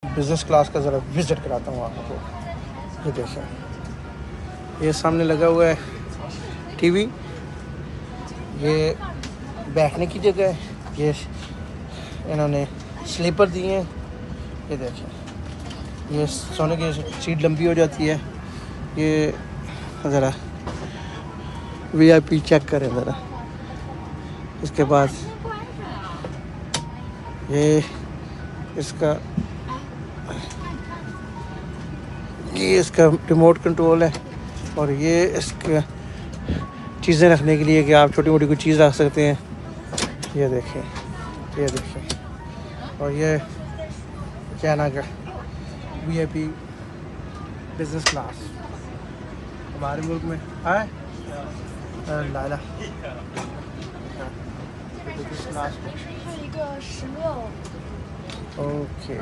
Business class का ज़रा visit कराता हूँ आपको। ये देखें, ये सामने लगा हुआ है टीवी, ये बैठने की जगह है, ये इन्होंने स्लीपर दिए हैं। ये देखें, ये सोने की सीट लंबी हो जाती है। ये ज़रा VIP चेक करें ज़रा। इसके बाद ये इसका रिमोट कंट्रोल है, और ये इसका चीज़ें रखने के लिए कि आप छोटी मोटी कोई चीज़ रख सकते हैं। ये देखें, ये देखें, और ये चाइना का VIP बिज़नेस क्लास हमारे मुल्क में है। लाला बिज़नेस क्लास। ओके।